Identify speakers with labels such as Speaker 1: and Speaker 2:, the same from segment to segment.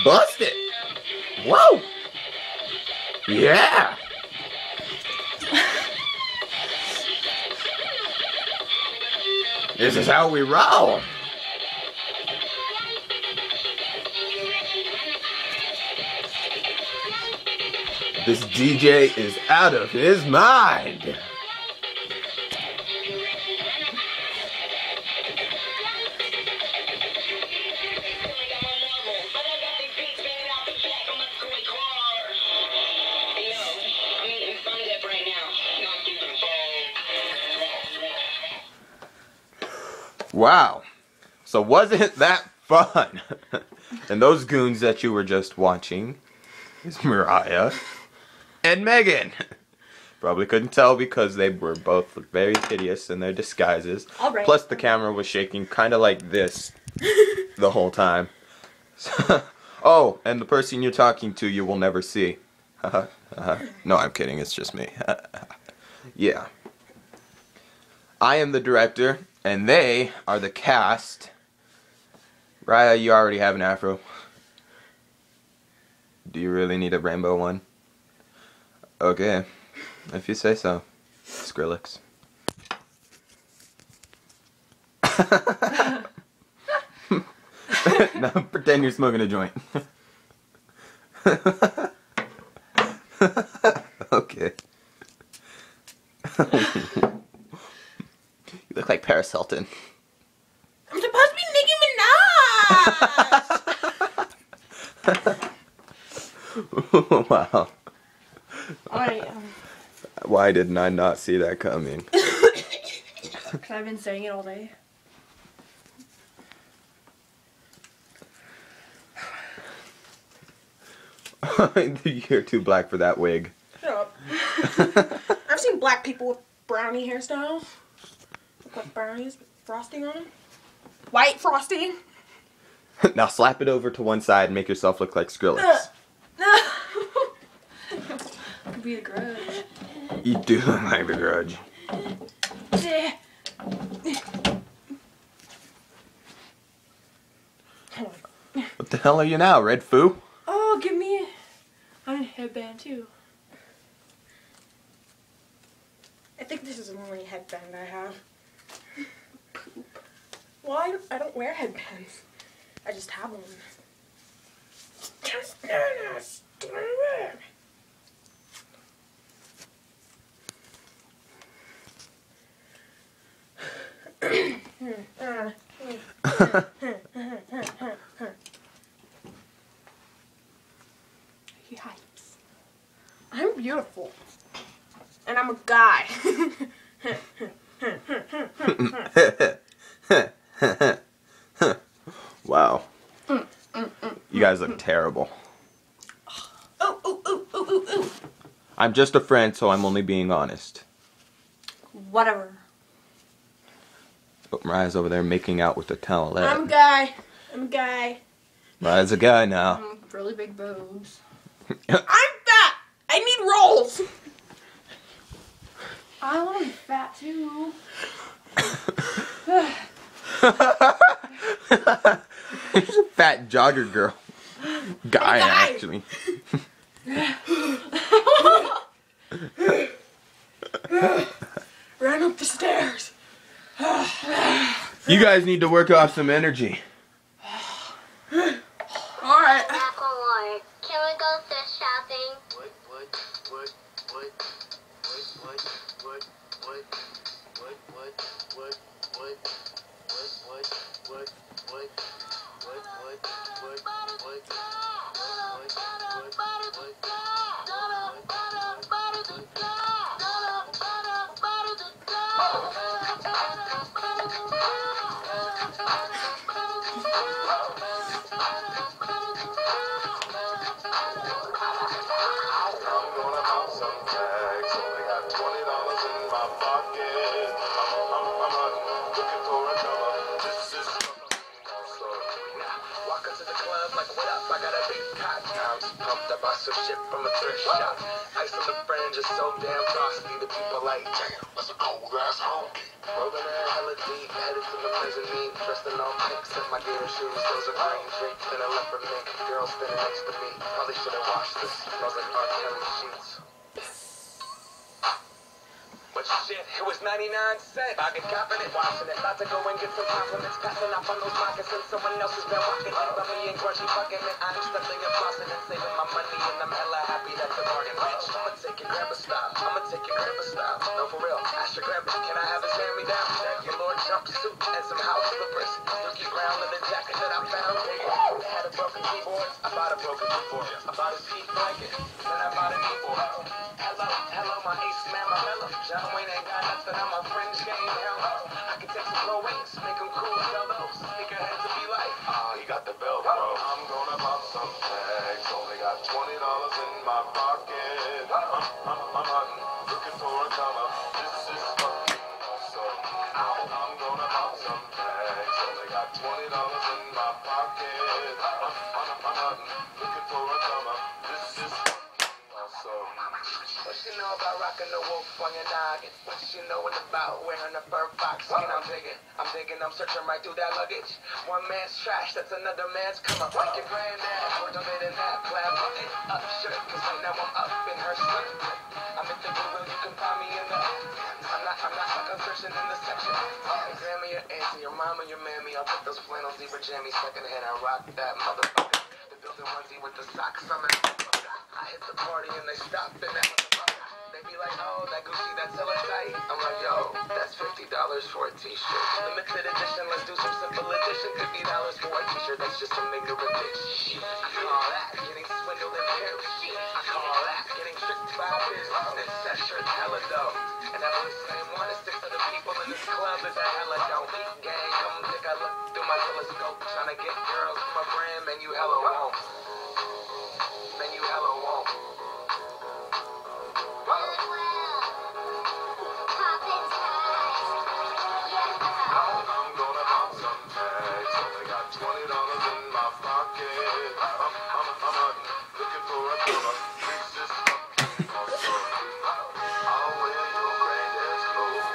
Speaker 1: Bust it! Whoa! Yeah! This is how we roll! This DJ is out of his mind! Wow. So wasn't that fun? And those goons that you were just watching is Mariah and Megan. Probably couldn't tell because they were both very hideous in their disguises. Plus the camera was shaking kind of like this the whole time. Oh, and the person you're talking to you will never see. No, I'm kidding. It's just me. Yeah. I am the director, and they are the cast. Raya, you already have an afro. Do you really need a rainbow one? Okay, if you say so. Skrillex. Now pretend you're smoking a joint. Okay. You look like Paris Hilton.
Speaker 2: I'm supposed to be Nicki Minaj!
Speaker 1: Wow.
Speaker 2: Alright,
Speaker 1: Why didn't I not see that coming?
Speaker 2: because I've been saying it all day.
Speaker 1: You're too black for that wig.
Speaker 2: Shut up. I've seen black people with brownie hairstyles. Look like brownies with frosting on them. White frosting.
Speaker 1: Now slap it over to one side and make yourself look like Skrillex.
Speaker 2: Could be the Grudge.
Speaker 1: You do look like the Grudge. What the hell are you now, Red Foo?
Speaker 2: Oh, give me a headband too. I think this is the only headband I have. Poop. Well, I don't wear headbands. I just have one. He hypes. I'm beautiful. And I'm a guy.
Speaker 1: Wow. You guys look terrible.
Speaker 2: Ooh.
Speaker 1: I'm just a friend, so I'm only being honest.
Speaker 2: Whatever.
Speaker 1: But Mariah's over there making out with the talent.
Speaker 2: I'm a guy. I'm a guy.
Speaker 1: Mariah's a guy now.
Speaker 2: Really big boobs. I'm fat. I need rolls. I want to be fat too.
Speaker 1: She's a fat jogger girl. Guy, actually.
Speaker 2: Run up the stairs.
Speaker 1: You guys need to work off some energy.
Speaker 2: Alright.
Speaker 3: Can we go thrift shopping?
Speaker 4: Pumped up ship from a thrift shop. Ice on the fringe is so damn frosty. The people like, damn, that's a cold ass honky. Rolling in hella deep, headed to the mezzanine. Dressed in all pink, set my gear shoes. Those are green drapes and a leopard mink. Girl standing next to me. Probably should have washed this. Smells like R. Kelly sheets. But shit, it was 99 cents. I get confident watching it. About to go and get some compliments. Passing off on those moccasins. Someone else has been walking in by me and grudgy fucking it. I'm stumbling and flossing and saving my money. And I'm hella happy that's a bargain, bitch. I'ma take your grandpa style. I'ma take your grandpa style. No, for real. Ask your grandpa, can I have his hand-me-down? Your Lord jumpsuit and some house slippers. Silky brown leather jacket that I found. I had a broken keyboard. I bought a broken keyboard. I bought a ski blanket. Then I bought a keyboard. Hello, my ace man, my mellow. John Wayne ain't got nothing on my fringe game. Hell, I can take some pro wings, make them cool, sell those. Sneakerheads will be like, he got the belt, bro. I'm gonna pop some tags. Only got $20 in my pocket. I'm hunting, looking for a come up. This is fucking awesome. I'm gonna pop some tags. Only got $20 in my pocket. I'm hunting, looking for a come up. This is fucking awesome. What you know about rocking the wolf on your noggin? What you knowin' about wearing a fur fox skin? I'm digging, I'm searching right through that luggage. One man's trash, that's another man's come up. Like your granddad, or donating that plaid button up shirt. Cause right now I'm up in her skirt. I'm in the Google, you can find me in the. I'm not stuck, I'm searching in the section. Your grandma, your auntie, your mama, your mammy. I'll put those flannel zebra jammies second hand. I rock that motherfucker. The building onesie with the socks on it. I hit the party and they stop in that motherfucker. They be like, oh, that Gucci, that's hella tight. I'm like, yo, that's $50 for a t-shirt. Limited edition, let's do some simple edition. $50 for a t-shirt, that's just some nigga bitch. I call that getting swindled and pimped. I call that getting tricked by business. That shirt hella dope. And that was the same one as 6 other people in this club is that hella dope. Gang, come take a look through my telescope. Tryna get girls from my brand, man, you hella won't. Man, you hella won't. I'm gonna pop some tags. Only got $20 in my pocket. I'm hunting, looking for a killer. This is fucking awesome. I'll wear your granddad's clothes.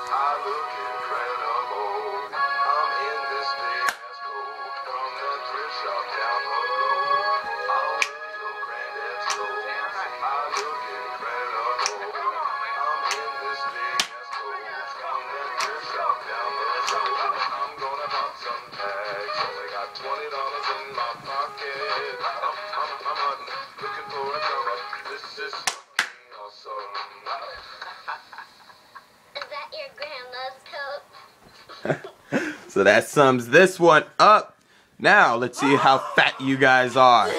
Speaker 4: I look incredible. I'm in this big ass coat from the thrift shop down the road. I'll wear your granddad's clothes. I look incredible. I'm in this big ass coat from the thrift shop down the road. I'm gonna pop some tags. Only got $20 in my pocket. I'm hunting, looking for a come up. This is fucking awesome.
Speaker 3: Is that your grandma's coat?
Speaker 1: So that sums this one up. Now let's see how fat you guys are.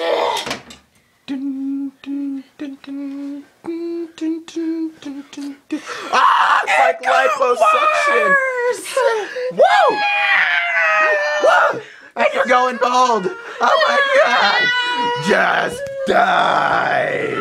Speaker 1: Ah, it's like liposuction. Whoa! Whoa! And you're going bald. Oh my god! Just die.